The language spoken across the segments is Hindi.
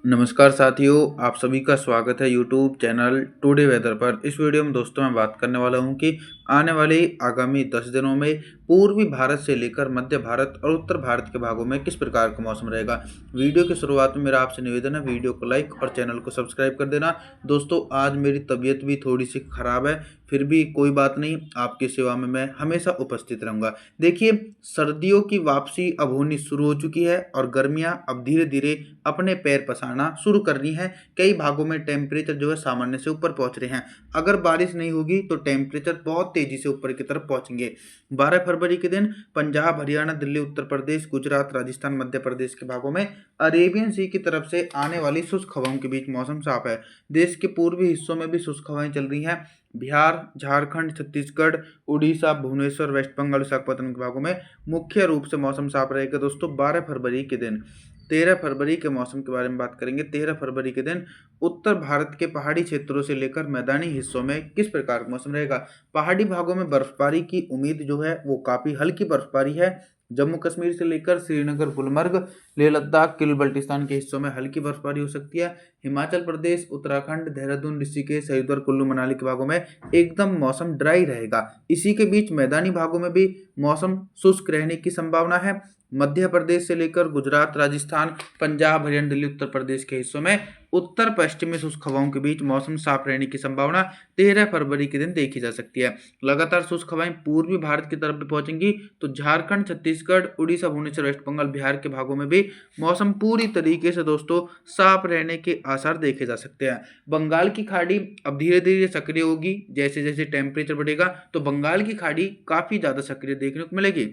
नमस्कार साथियों, आप सभी का स्वागत है यूट्यूब चैनल टुडे वेदर पर। इस वीडियो में दोस्तों मैं बात करने वाला हूं कि आने वाले आगामी 10 दिनों में पूर्वी भारत से लेकर मध्य भारत और उत्तर भारत के भागों में किस प्रकार का मौसम रहेगा। वीडियो की शुरुआत में मेरा आपसे निवेदन है, वीडियो को लाइक और चैनल को सब्सक्राइब कर देना। दोस्तों आज मेरी तबीयत भी थोड़ी सी खराब है, फिर भी कोई बात नहीं, आपकी सेवा में मैं हमेशा उपस्थित रहूंगा। देखिए, सर्दियों की वापसी अब होनी शुरू हो चुकी है और गर्मियां अब धीरे धीरे अपने पैर पसारना शुरू कर रही हैं। कई भागों में टेम्परेचर जो है सामान्य से ऊपर पहुंच रहे हैं। अगर बारिश नहीं होगी तो टेम्परेचर बहुत तेजी से ऊपर की तरफ पहुंचेंगे। 12 फरवरी के दिन पंजाब, हरियाणा, दिल्ली, उत्तर प्रदेश, गुजरात, राजस्थान, मध्य प्रदेश के भागों में अरेबियन सी की तरफ से आने वाली शुष्क हवाओं के बीच मौसम साफ है। देश के पूर्वी हिस्सों में भी शुष्क हवाएं चल रही हैं। बिहार, झारखंड, छत्तीसगढ़, उड़ीसा, भुवनेश्वर, वेस्ट बंगाल, विशाखापट्टनम के भागों में मुख्य रूप से मौसम साफ रहेगा। दोस्तों 12 फरवरी के दिन 13 फरवरी के मौसम के बारे में बात करेंगे। 13 फरवरी के दिन उत्तर भारत के पहाड़ी क्षेत्रों से लेकर मैदानी हिस्सों में किस प्रकार का मौसम रहेगा। पहाड़ी भागों में बर्फबारी की उम्मीद जो है वो काफ़ी हल्की बर्फबारी है। जम्मू कश्मीर से लेकर श्रीनगर, गुलमर्ग, लेह लद्दाख, किल बल्टिस्तान के हिस्सों में हल्की बर्फबारी हो सकती है। हिमाचल प्रदेश, उत्तराखंड, देहरादून, ऋषिकेश, हरिद्वार, कुल्लू मनाली के भागों में एकदम मौसम ड्राई रहेगा। इसी के बीच मैदानी भागों में भी मौसम शुष्क रहने की संभावना है। मध्य प्रदेश से लेकर गुजरात, राजस्थान, पंजाब, हरियाणा, दिल्ली, उत्तर प्रदेश के हिस्सों में उत्तर पश्चिमी शुष्क हवाओं के बीच मौसम साफ रहने की संभावना 13 फरवरी के दिन देखी जा सकती है। लगातार शुष्क हवाएं पूर्वी भारत की तरफ भी पहुंचेंगी तो झारखंड, छत्तीसगढ़, उड़ीसा, भुवनेश्वर, वेस्ट बंगाल, बिहार के भागों में भी मौसम पूरी तरीके से दोस्तों साफ रहने के आसार देखे जा सकते हैं। बंगाल की खाड़ी अब धीरे धीरे सक्रिय होगी। जैसे जैसे टेम्परेचर बढ़ेगा तो बंगाल की खाड़ी काफी ज्यादा सक्रिय देखने को मिलेगी।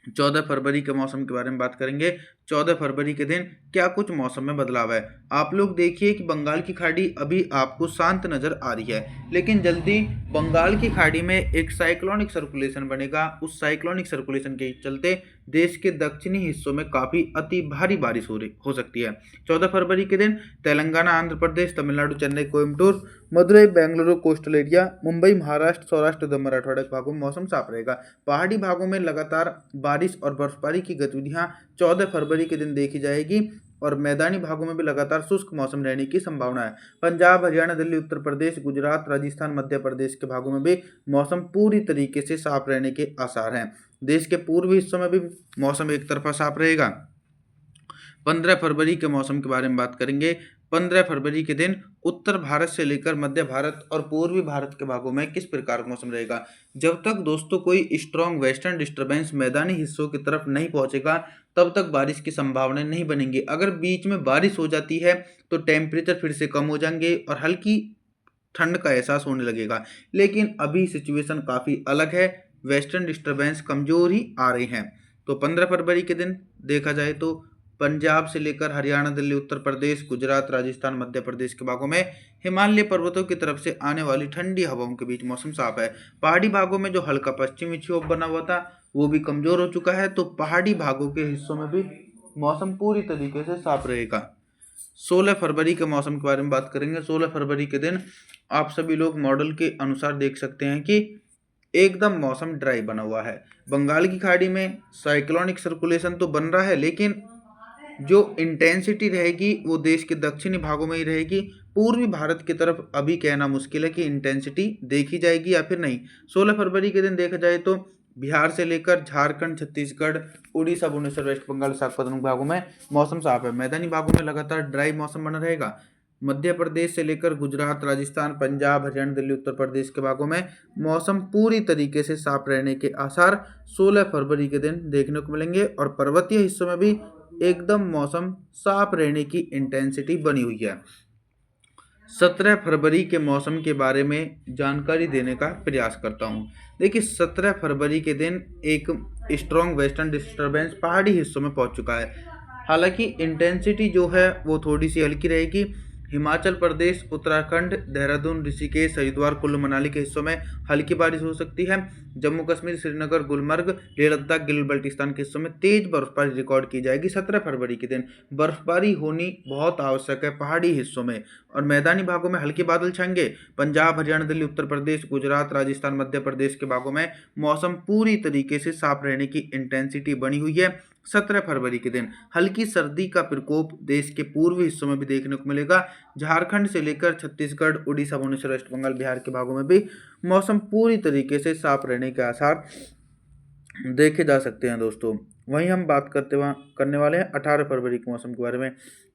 14 फरवरी के मौसम के बारे में बात करेंगे। 14 फरवरी के दिन क्या कुछ मौसम में बदलाव है। आप लोग देखिए कि बंगाल की खाड़ी अभी आपको शांत नजर आ रही है, लेकिन जल्दी बंगाल की खाड़ी में एक साइक्लोनिक सर्कुलेशन बनेगा। उस साइक्लोनिक सर्कुलेशन के चलते देश के दक्षिणी हिस्सों में काफी अति भारी बारिश हो सकती है। 14 फरवरी के दिन तेलंगाना, आंध्र प्रदेश, तमिलनाडु, चेन्नई, कोयम्बटूर, मदुरई, बेंगलुरु, कोस्टल एरिया, मुंबई, महाराष्ट्र, सौराष्ट्र, उधर मराठवाड़ा के भागों में मौसम साफ रहेगा। पहाड़ी भागों में लगातार बारिश और बर्फबारी की गतिविधियां 14 फरवरी के दिन देखी जाएगी और मैदानी भागों में भी लगातार शुष्क मौसम रहने की संभावना है। पंजाब, हरियाणा, दिल्ली, उत्तर प्रदेश, गुजरात, राजस्थान, मध्य प्रदेश के भागों में भी मौसम पूरी तरीके से साफ रहने के आसार हैं। देश के पूर्वी हिस्सों में भी मौसम एक तरफा साफ रहेगा। 15 फरवरी के मौसम के बारे में बात करेंगे। 15 फरवरी के दिन उत्तर भारत से लेकर मध्य भारत और पूर्वी भारत के भागों में किस प्रकार का मौसम रहेगा। जब तक दोस्तों कोई स्ट्रॉन्ग वेस्टर्न डिस्टर्बेंस मैदानी हिस्सों की तरफ नहीं पहुंचेगा तब तक बारिश की संभावनाएं नहीं बनेंगी। अगर बीच में बारिश हो जाती है तो टेम्परेचर फिर से कम हो जाएंगे और हल्की ठंड का एहसास होने लगेगा। लेकिन अभी सिचुएशन काफ़ी अलग है, वेस्टर्न डिस्टर्बेंस कमजोर ही आ रहे हैं। तो 15 फरवरी के दिन देखा जाए तो पंजाब से लेकर हरियाणा, दिल्ली, उत्तर प्रदेश, गुजरात, राजस्थान, मध्य प्रदेश के भागों में हिमालय पर्वतों की तरफ से आने वाली ठंडी हवाओं के बीच मौसम साफ है। पहाड़ी भागों में जो हल्का पश्चिमी विक्षोभ बना हुआ था वो भी कमजोर हो चुका है, तो पहाड़ी भागों के हिस्सों में भी मौसम पूरी तरीके से साफ रहेगा। 16 फरवरी के मौसम के बारे में बात करेंगे। 16 फरवरी के दिन आप सभी लोग मॉडल के अनुसार देख सकते हैं कि एकदम मौसम ड्राई बना हुआ है। बंगाल की खाड़ी में साइक्लोनिक सर्कुलेशन तो बन रहा है, लेकिन जो इंटेंसिटी रहेगी वो देश के दक्षिणी भागों में ही रहेगी। पूर्वी भारत की तरफ अभी कहना मुश्किल है कि इंटेंसिटी देखी जाएगी या फिर नहीं। 16 फरवरी के दिन देखा जाए तो बिहार से लेकर झारखंड, छत्तीसगढ़, उड़ीसा, भुवनेश्वर, वेस्ट बंगाल, विशाखापट्टनम भागों में मौसम साफ है। मैदानी भागों में लगातार ड्राई मौसम बना रहेगा। मध्य प्रदेश से लेकर गुजरात, राजस्थान, पंजाब, हरियाणा, दिल्ली, उत्तर प्रदेश के भागों में मौसम पूरी तरीके से साफ रहने के आसार 16 फरवरी के दिन देखने को मिलेंगे और पर्वतीय हिस्सों में भी एकदम मौसम साफ रहने की इंटेंसिटी बनी हुई है। 17 फरवरी के मौसम के बारे में जानकारी देने का प्रयास करता हूँ। देखिए, 17 फरवरी के दिन एक स्ट्रॉन्ग वेस्टर्न डिस्टर्बेंस पहाड़ी हिस्सों में पहुंच चुका है। हालांकि इंटेंसिटी जो है वो थोड़ी सी हल्की रहेगी। हिमाचल प्रदेश, उत्तराखंड, देहरादून, ऋषिकेश, हरिद्वार, कुल्लू मनाली के हिस्सों में हल्की बारिश हो सकती है। जम्मू कश्मीर, श्रीनगर, गुलमर्ग, लेह लद्दाख, गिल बल्टिस्तान के हिस्सों में तेज बर्फबारी रिकॉर्ड की जाएगी। 17 फरवरी के दिन बर्फबारी होनी बहुत आवश्यक है पहाड़ी हिस्सों में, और मैदानी भागों में हल्के बादल छाएंगे। पंजाब, हरियाणा, दिल्ली, उत्तर प्रदेश, गुजरात, राजस्थान, मध्य प्रदेश के भागों में मौसम पूरी तरीके से साफ रहने की इंटेंसिटी बनी हुई है। 17 फरवरी के दिन हल्की सर्दी का प्रकोप देश के पूर्वी हिस्सों में भी देखने को मिलेगा। झारखंड से लेकर छत्तीसगढ़, उड़ीसा, भुवनेश्वर, वेस्ट बंगाल, बिहार के भागों में भी मौसम पूरी तरीके से साफ रहने के आसार देखे जा सकते हैं दोस्तों। वहीं हम बात करने वाले हैं 18 फरवरी के मौसम के बारे में।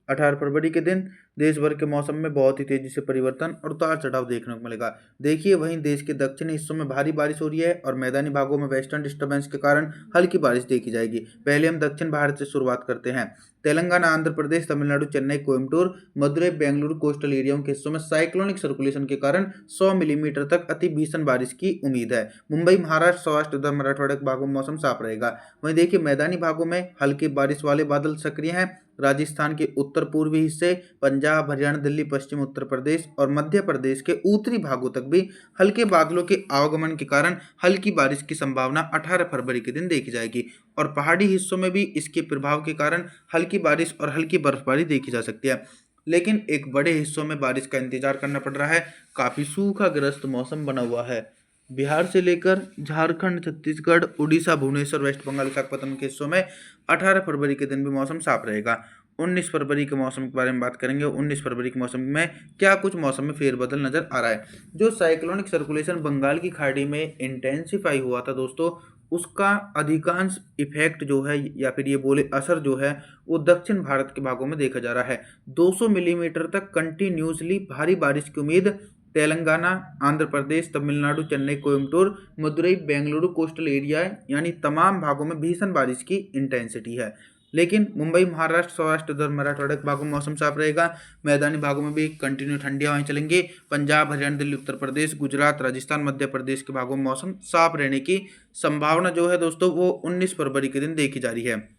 18 फरवरी के दिन देश भर के मौसम में बहुत ही तेजी से परिवर्तन और उतार चढ़ाव देखने को मिलेगा। देखिए, वहीं देश के दक्षिणी हिस्सों में भारी बारिश हो रही है और मैदानी भागों में वेस्टर्न डिस्टर्बेंस के कारण हल्की बारिश देखी जाएगी। पहले हम दक्षिण भारत से शुरुआत करते हैं। तेलंगाना, आंध्र प्रदेश, तमिलनाडु, चेन्नई, कोयम्बटूर, मदुरई, बेंगलुरु कोस्टल एरियाओं के हिस्सों में साइक्लोनिक सर्कुलेशन के कारण 100 मिलीमीटर तक अति भीषण बारिश की उम्मीद है। मुंबई, महाराष्ट्र, सौराष्ट्र तथा मराठवाड़ा के भागों में मौसम साफ रहेगा। वहीं देखिए, मैदानी भागों में हल्की बारिश वाले बादल सक्रिय हैं। राजस्थान के उत्तर पूर्वी हिस्से, पंजाब, हरियाणा, दिल्ली, पश्चिम उत्तर प्रदेश और मध्य प्रदेश के उत्तरी भागों तक भी हल्के बादलों के आवागमन के कारण हल्की बारिश की संभावना 18 फरवरी के दिन देखी जाएगी और पहाड़ी हिस्सों में भी इसके प्रभाव के कारण हल्की बारिश और हल्की बर्फबारी देखी जा सकती है। लेकिन एक बड़े हिस्सों में बारिश का इंतजार करना पड़ रहा है। काफी सूखाग्रस्त मौसम बना हुआ है। बिहार से लेकर झारखंड, छत्तीसगढ़, उड़ीसा, भुवनेश्वर, वेस्ट बंगाल, विशाखापत्तनम के हिस्सों में 18 फरवरी के दिन भी मौसम साफ रहेगा। 19 फरवरी के मौसम के बारे में बात करेंगे। 19 फरवरी के मौसम में क्या कुछ मौसम में फेरबदल नजर आ रहा है। जो साइक्लोनिक सर्कुलेशन बंगाल की खाड़ी में इंटेंसिफाई हुआ था दोस्तों, उसका अधिकांश इफेक्ट जो है या फिर ये बोले असर जो है वो दक्षिण भारत के भागों में देखा जा रहा है। 200 मिलीमीटर तक कंटिन्यूसली भारी बारिश की उम्मीद तेलंगाना, आंध्र प्रदेश, तमिलनाडु, चेन्नई, कोयम्बटूर, मदुरई, बेंगलुरु कोस्टल एरिया यानी तमाम भागों में भीषण बारिश की इंटेंसिटी है। लेकिन मुंबई, महाराष्ट्र, सौराष्ट्र उधर मराठवाड़ा के भागों में मौसम साफ रहेगा। मैदानी भागों में भी कंटिन्यू ठंडी हवाएं चलेंगी। पंजाब, हरियाणा, दिल्ली, उत्तर प्रदेश, गुजरात, राजस्थान, मध्य प्रदेश के भागों में मौसम साफ रहने की संभावना जो है दोस्तों वो 19 फरवरी के दिन देखी जा रही है।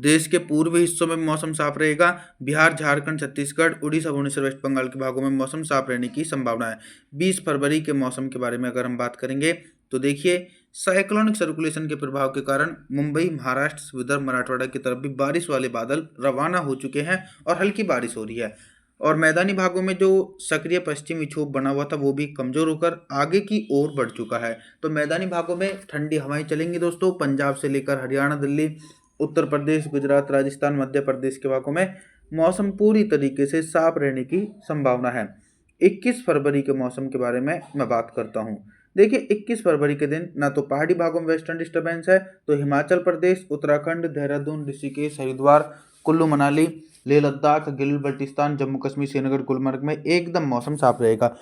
देश के पूर्वी हिस्सों में मौसम साफ रहेगा। बिहार, झारखंड, छत्तीसगढ़, उड़ीसा, भुवनेश्वर, वेस्ट बंगाल के भागों में मौसम साफ रहने की संभावना है। 20 फरवरी के मौसम के बारे में अगर हम बात करेंगे तो देखिए, साइक्लोनिक सर्कुलेशन के प्रभाव के कारण मुंबई, महाराष्ट्र, विदर्भ, मराठवाड़ा की तरफ भी बारिश वाले बादल रवाना हो चुके हैं और हल्की बारिश हो रही है। और मैदानी भागों में जो सक्रिय पश्चिमी विक्षोभ बना हुआ था वो भी कमजोर होकर आगे की ओर बढ़ चुका है। तो मैदानी भागों में ठंडी हवाएं चलेंगी दोस्तों। पंजाब से लेकर हरियाणा, दिल्ली, उत्तर प्रदेश, गुजरात, राजस्थान, मध्य प्रदेश के भागों में मौसम पूरी तरीके से साफ रहने की संभावना है। 21 फरवरी के मौसम के बारे में मैं बात करता हूँ। देखिए, 21 फरवरी के दिन ना तो पहाड़ी भागों में वेस्टर्न डिस्टर्बेंस है, तो हिमाचल प्रदेश, उत्तराखंड, देहरादून, ऋषिकेश, हरिद्वार, कुल्लू मनाली, लेह लद्दाख, गिलगित बल्टिस्तान, जम्मू कश्मीर, श्रीनगर, गुलमर्ग में एकदम मौसम साफ रहेगा।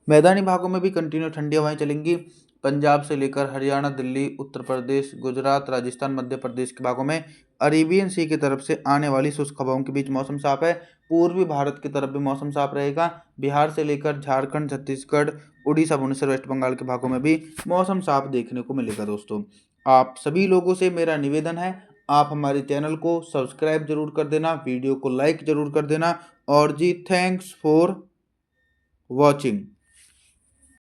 मैदानी भागों में भी कंटिन्यू ठंडी हवाएं चलेंगी। पंजाब से लेकर हरियाणा, दिल्ली, उत्तर प्रदेश, गुजरात, राजस्थान, मध्य प्रदेश के भागों में अरेबियन सी की तरफ से आने वाली शुष्क हवाओं के बीच मौसम साफ है। पूर्वी भारत की तरफ भी मौसम साफ रहेगा। बिहार से लेकर झारखंड, छत्तीसगढ़, उड़ीसा, भुवनेश्वर, वेस्ट बंगाल के भागों में भी मौसम साफ देखने को मिलेगा दोस्तों। आप सभी लोगों से मेरा निवेदन है, आप हमारे चैनल को सब्सक्राइब जरूर कर देना, वीडियो को लाइक जरूर कर देना और जी थैंक्स फॉर वॉचिंग।